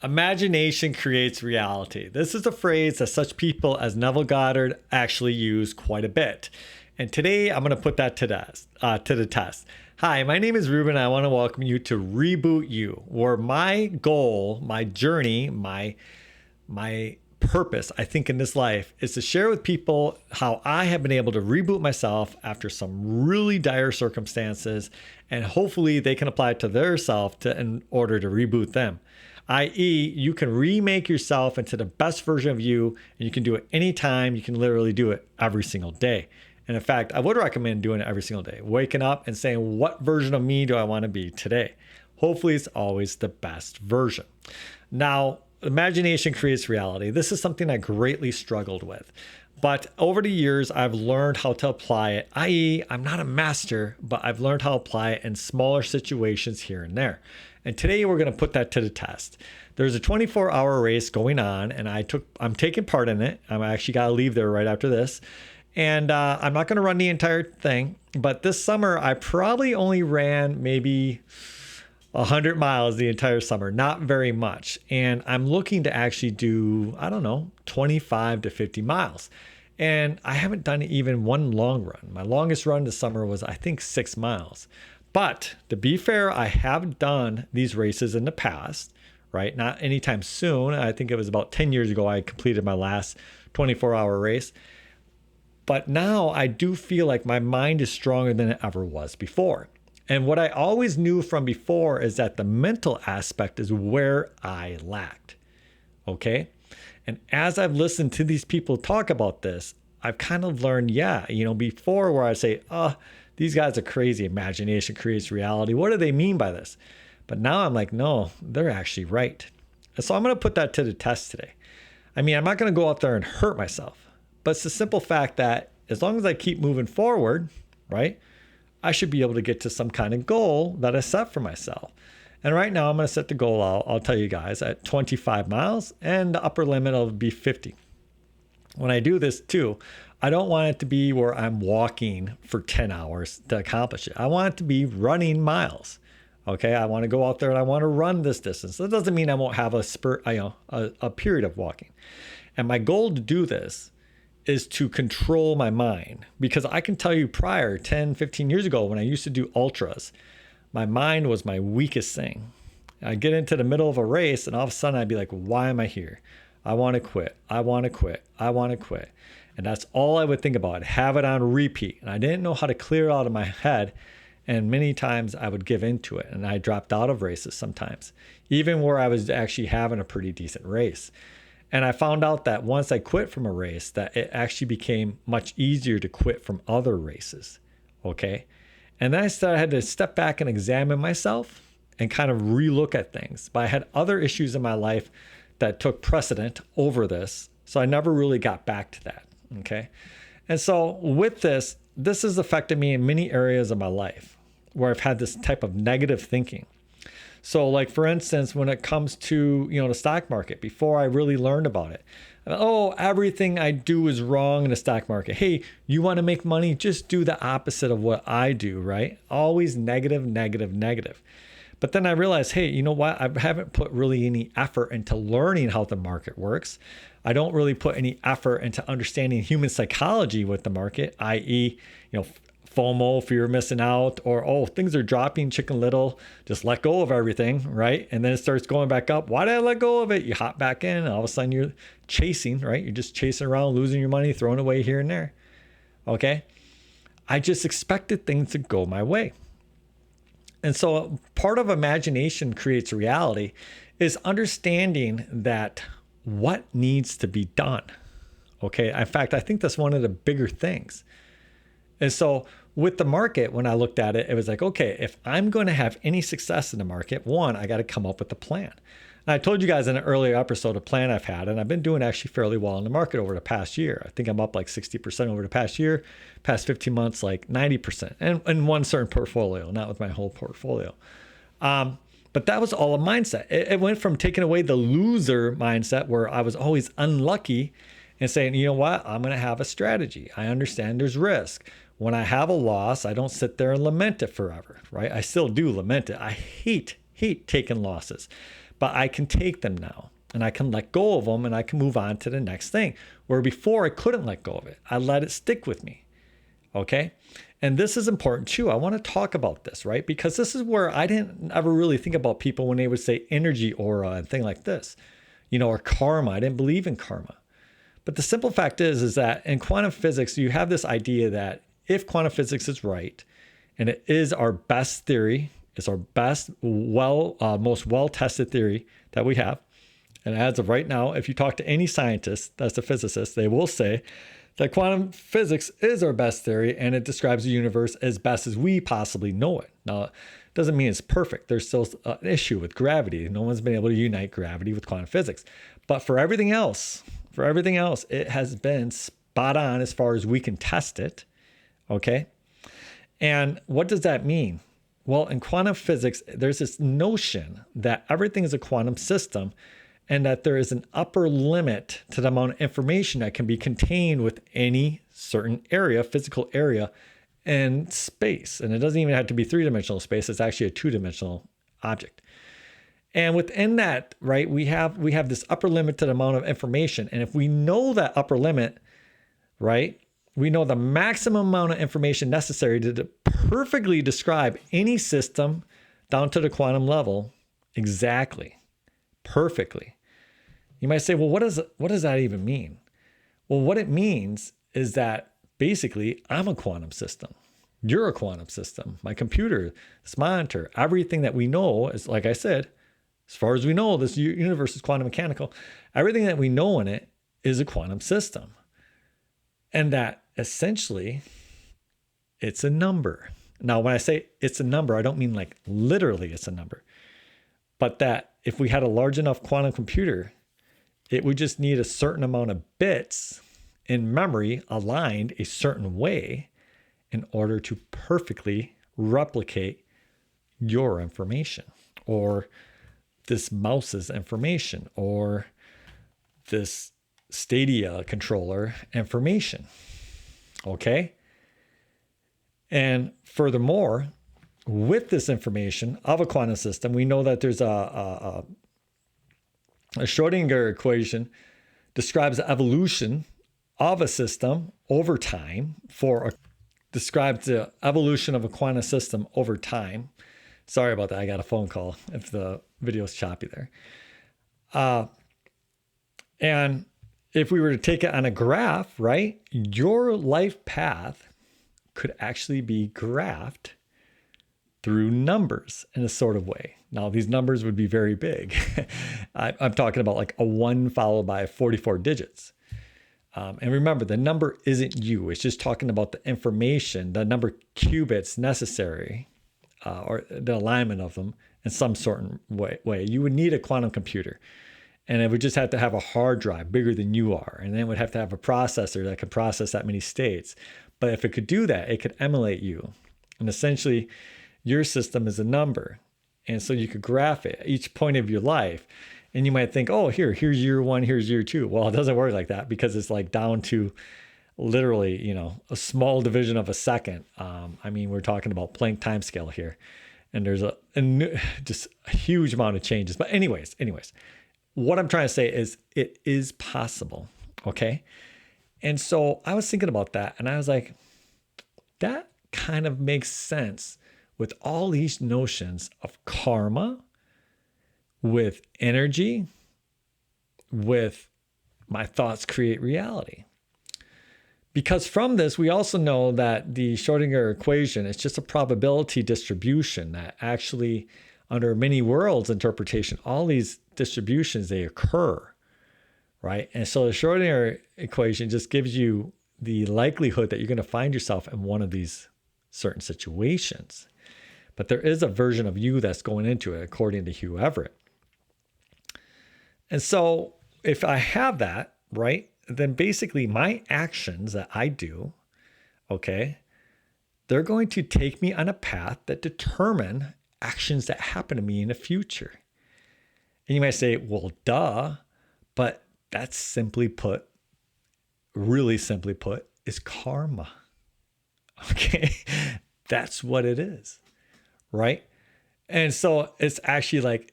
Imagination creates reality. This is a phrase that such people as Neville Goddard actually use quite a bit. And today I'm going to put that to the test. Hi, my name is Ruben. I want to welcome you to Reboot You, where my goal, my journey, my purpose, I think, in this life is to share with people how I have been able to reboot myself after some really dire circumstances, and hopefully they can apply it to their self in order to reboot them. I.e., you can remake yourself into the best version of you, and you can do it anytime. You can literally do it every single day. And in fact, I would recommend doing it every single day, waking up and saying, what version of me do I want to be today? Hopefully, it's always the best version. Now, imagination creates reality. This is something I greatly struggled with. But over the years, I've learned how to apply it, i.e., I'm not a master, but I've learned how to apply it in smaller situations here and there. And today we're going to put that to the test. There's a 24-hour race going on, and I'm taking part in it. I'm actually got to leave there right after this. And I'm not going to run the entire thing. But this summer, I probably only ran maybe 100 miles the entire summer, not very much. And I'm looking to actually do, 25 to 50 miles. And I haven't done even one long run. My longest run this summer was, I think, 6 miles. But to be fair, I have done these races in the past, right? Not anytime soon. I think it was about 10 years ago I completed my last 24-hour race. But now I do feel like my mind is stronger than it ever was before. And what I always knew from before is that the mental aspect is where I lacked. Okay? And as I've listened to these people talk about this, I've kind of learned, before where I say, these guys are crazy. Imagination creates reality. What do they mean by this? But now I'm like, no, they're actually right. And so I'm going to put that to the test today. I mean, I'm not going to go out there and hurt myself, but it's the simple fact that as long as I keep moving forward, right, I should be able to get to some kind of goal that I set for myself. And right now I'm going to set the goal out, I'll tell you guys, at 25 miles, and the upper limit will be 50. When I do this too, I don't want it to be where I'm walking for 10 hours to accomplish it. I want it to be running miles. Okay, I want to go out there and I want to run this distance. That doesn't mean I won't have a period of walking. And my goal to do this is to control my mind, because I can tell you prior 10, 15 years ago when I used to do ultras, my mind was my weakest thing. I'd get into the middle of a race and all of a sudden I'd be like, why am I here? I want to quit. I want to quit. I want to quit. And that's all I would think about. I'd have it on repeat. And I didn't know how to clear it out of my head. And many times I would give into it. And I dropped out of races sometimes, even where I was actually having a pretty decent race. And I found out that once I quit from a race, that it actually became much easier to quit from other races. Okay. And then I had to step back and examine myself and kind of relook at things. But I had other issues in my life that took precedent over this. So I never really got back to that. Okay. And so with this has affected me in many areas of my life where I've had this type of negative thinking. So like, for instance, when it comes to, the stock market, before I really learned about it, everything I do is wrong in the stock market. Hey, you want to make money? Just do the opposite of what I do, right? Always negative, negative, negative. But then I realized, hey, you know what? I haven't put really any effort into learning how the market works. I don't really put any effort into understanding human psychology with the market, i.e., FOMO, fear of missing out, or, things are dropping, Chicken Little, just let go of everything, right? And then it starts going back up. Why did I let go of it? You hop back in, and all of a sudden you're chasing, right? You're just chasing around, losing your money, throwing away here and there, okay? I just expected things to go my way. And so part of imagination creates reality is understanding that what needs to be done. Okay. In fact, I think that's one of the bigger things. And so with the market, when I looked at it, it was like, okay, if I'm going to have any success in the market, one, I got to come up with a plan. And I told you guys in an earlier episode a plan I've had, and I've been doing actually fairly well in the market over the past year. I think I'm up like 60% over the past year, past 15 months, like 90%, and in one certain portfolio, not with my whole portfolio. But that was all a mindset. It went from taking away the loser mindset where I was always unlucky and saying, you know what, I'm going to have a strategy. I understand there's risk. When I have a loss, I don't sit there and lament it forever, right? I still do lament it. I hate taking losses. but I can take them now and I can let go of them and I can move on to the next thing. Where before I couldn't let go of it. I let it stick with me. Okay. And this is important too. I want to talk about this, right? Because this is where I didn't ever really think about people when they would say energy aura and thing like this, or karma. I didn't believe in karma. But the simple fact is that in quantum physics, you have this idea that if quantum physics is right, and it is our best theory, it's our best, most well-tested theory that we have. And as of right now, if you talk to any scientist that's a physicist, they will say that quantum physics is our best theory and it describes the universe as best as we possibly know it. Now, it doesn't mean it's perfect. There's still an issue with gravity. No one's been able to unite gravity with quantum physics. But for everything else, it has been spot on as far as we can test it. Okay. And what does that mean? Well, in quantum physics, there's this notion that everything is a quantum system and that there is an upper limit to the amount of information that can be contained with any certain area, physical area in space. And it doesn't even have to be three-dimensional space. It's actually a two-dimensional object. And within that, right, we have this upper limit to the amount of information. And if we know that upper limit, right, we know the maximum amount of information necessary to perfectly describe any system down to the quantum level exactly, perfectly. You might say, well, what does that even mean? Well, what it means is that basically I'm a quantum system. You're a quantum system. My computer, this monitor, everything that we know is, like I said, as far as we know, this universe is quantum mechanical. Everything that we know in it is a quantum system. And that essentially it's a number. Now, when I say it's a number, I don't mean like literally it's a number, but that if we had a large enough quantum computer, it would just need a certain amount of bits in memory aligned a certain way in order to perfectly replicate your information or this mouse's information or this Stadia controller information. Okay. And furthermore, with this information of a quantum system, we know that there's a Schrodinger equation describes the evolution of a system over time describes the evolution of a quantum system over time. Sorry about that. I got a phone call if the video's choppy there. And if we were to take it on a graph, right, your life path could actually be graphed through numbers in a sort of way. Now, these numbers would be very big. I'm talking about like a 1 followed by 44 digits. And remember, the number isn't you. It's just talking about the information, the number of qubits necessary, or the alignment of them in some certain way. You would need a quantum computer. And it would just have to have a hard drive bigger than you are. And then it would have to have a processor that could process that many states. But if it could do that, it could emulate you. And essentially, your system is a number. And so you could graph it, each point of your life. And you might think, oh, here's year 1, here's year 2. Well, it doesn't work like that because it's like down to literally, a small division of a second. We're talking about Planck timescale here. And there's just a huge amount of changes. But anyways, what I'm trying to say is it is possible. Okay. And so I was thinking about that and I was like, that kind of makes sense with all these notions of karma, with energy, with my thoughts create reality. Because from this, we also know that the Schrodinger equation is just a probability distribution that actually, under many worlds interpretation, all these distributions, they occur, right? And so the Schrodinger equation just gives you the likelihood that you're going to find yourself in one of these certain situations. But there is a version of you that's going into it, according to Hugh Everett. And so if I have that, right, then basically my actions that I do, okay, they're going to take me on a path that determine actions that happen to me in the future. And you might say, well, duh, but that's really simply put, is karma. Okay, that's what it is, right? And so it's actually like,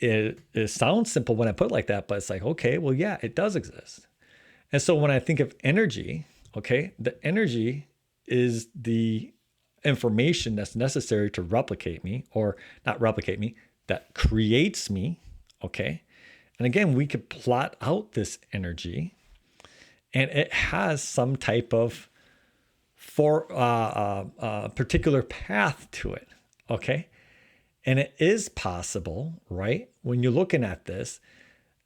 it sounds simple when I put it like that, but it's like, okay, well, yeah, it does exist. And so when I think of energy, okay, the energy is the information that's necessary to replicate me, or not replicate me, that creates me, okay? And again, we could plot out this energy, and it has some type of particular path to it, okay? And it is possible, right, when you're looking at this,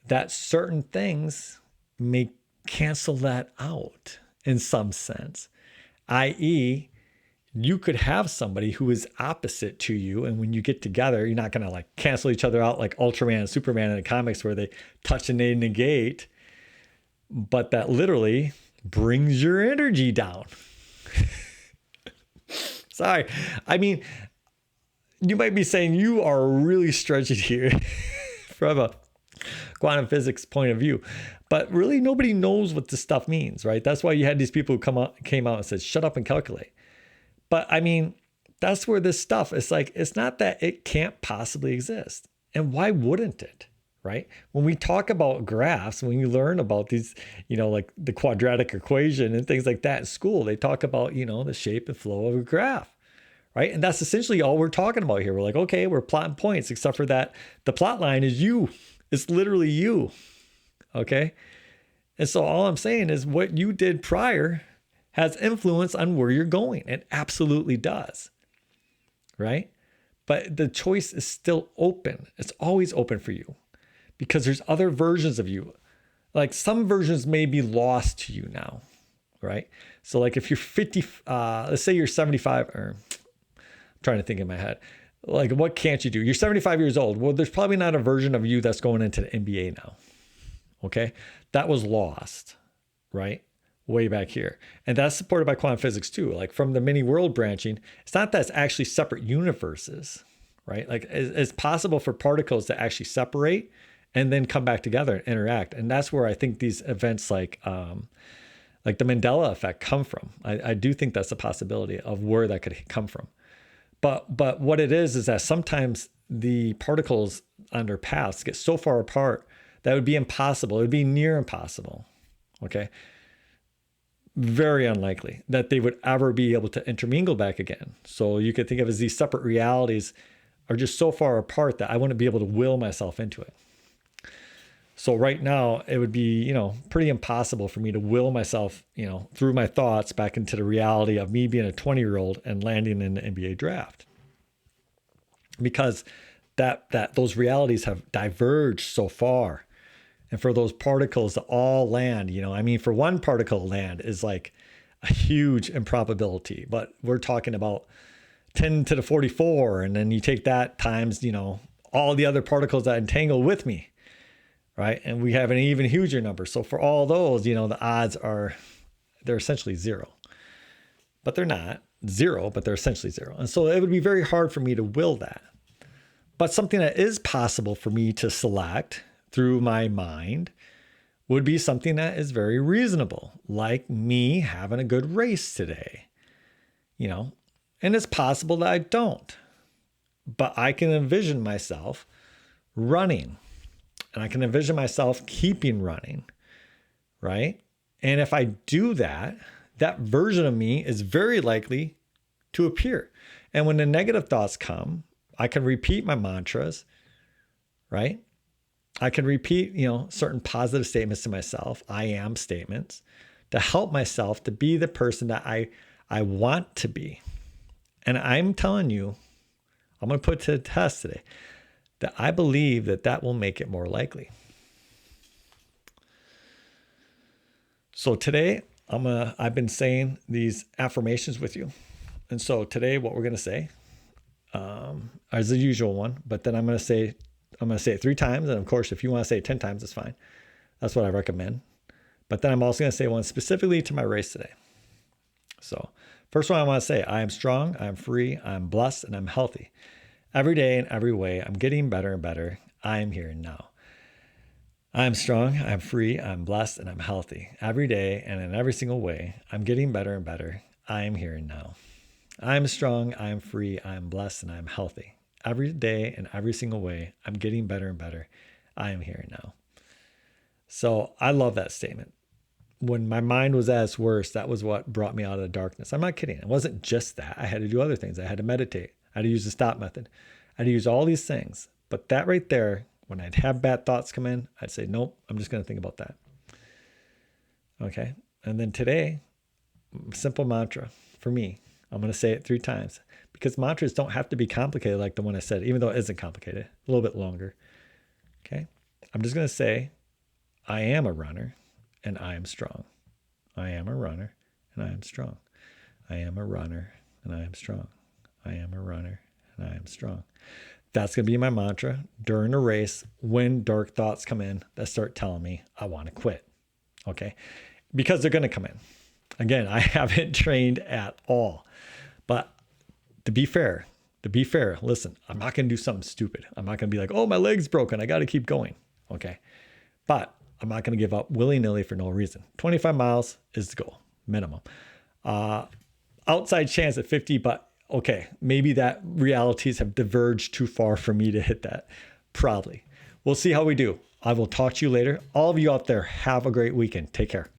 that certain things may cancel that out in some sense, i.e., you could have somebody who is opposite to you, and when you get together, you're not going to like cancel each other out like Ultraman and Superman in the comics where they touch and they negate, but that literally brings your energy down. Sorry. I mean, you might be saying you are really stretching here from a quantum physics point of view, but really nobody knows what this stuff means, right? That's why you had these people who came out and said, shut up and calculate. But I mean, that's where this stuff is like, it's not that it can't possibly exist. And why wouldn't it? Right? When we talk about graphs, when you learn about these, like the quadratic equation and things like that in school, they talk about, the shape and flow of a graph, right? And that's essentially all we're talking about here. We're like, okay, we're plotting points, except for that the plot line is you. It's literally you. Okay. And so all I'm saying is what you did prior has influence on where you're going. It absolutely does. Right? But the choice is still open. It's always open for you. Because there's other versions of you. Like some versions may be lost to you now, right? So like if you're 50, let's say you're 75, or I'm trying to think in my head, like what can't you do? You're 75 years old. Well, there's probably not a version of you that's going into the NBA now, okay? That was lost, right? Way back here. And that's supported by quantum physics too. Like from the mini world branching, it's not that it's actually separate universes, right? Like it's possible for particles to actually separate and then come back together and interact. And that's where I think these events like the Mandela effect come from. I do think that's a possibility of where that could come from. But what it is that sometimes the particles on their paths get so far apart that it would be impossible. It would be near impossible. Okay. Very unlikely that they would ever be able to intermingle back again. So you could think of it as these separate realities are just so far apart that I wouldn't be able to will myself into it. So right now it would be, pretty impossible for me to will myself, through my thoughts back into the reality of me being a 20-year-old and landing in the NBA draft. Because those realities have diverged so far. And for those particles to all land, for one particle to land is like a huge improbability, but we're talking about 10 to the 44. And then you take that times, all the other particles that entangle with me. Right. And we have an even huger number. So for all those, the odds they're essentially zero, but they're not zero, but they're essentially zero. And so it would be very hard for me to will that. But something that is possible for me to select through my mind would be something that is very reasonable, like me having a good race today, and it's possible that I don't, but I can envision myself running. And I can envision myself keeping running, right? And if I do that, that version of me is very likely to appear. And when the negative thoughts come, I can repeat my mantras, right? I can repeat, certain positive statements to myself, I am statements, to help myself to be the person that I want to be. And I'm telling you, I'm going to put to the test today, that I believe that will make it more likely. So today, I've been saying these affirmations with you. And so today, what we're going to say is the usual one, but then I'm going to say it 3 times. And of course, if you want to say it 10 times, it's fine. That's what I recommend. But then I'm also going to say one specifically to my race today. So first one I want to say, I am strong, I'm free, I'm blessed, and I'm healthy. Every day in every way, I'm getting better and better. I am here and now. I'm strong, I'm free, I'm blessed, and I'm healthy. Every day and in every single way, I'm getting better and better. I am here and now. I'm strong, I'm free, I'm blessed, and I'm healthy. every day and every single way. I'm getting better and better. I am here now. So I love that statement. When my mind was at its worst, that was what brought me out of the darkness. I'm not kidding. It wasn't just that. I had to do other things. I had to meditate. I had to use the stop method. I had to use all these things. But that right there, when I'd have bad thoughts come in, I'd say, nope, I'm just going to think about that. Okay. And then today, simple mantra for me, I'm going to say it 3 times because mantras don't have to be complicated like the one I said, even though it isn't complicated, a little bit longer. Okay. I'm just going to say, I am a runner and I am strong. I am a runner and I am strong. I am a runner and I am strong. I am a runner and I am strong. That's going to be my mantra during a race when dark thoughts come in that start telling me I want to quit. Okay. Because they're going to come in. Again, I haven't trained at all. But to be fair, listen, I'm not going to do something stupid. I'm not going to be like, oh, my leg's broken. I got to keep going. Okay. But I'm not going to give up willy-nilly for no reason. 25 miles is the goal, minimum. Outside chance at 50, but okay, maybe that realities have diverged too far for me to hit that. Probably. We'll see how we do. I will talk to you later. All of you out there, have a great weekend. Take care.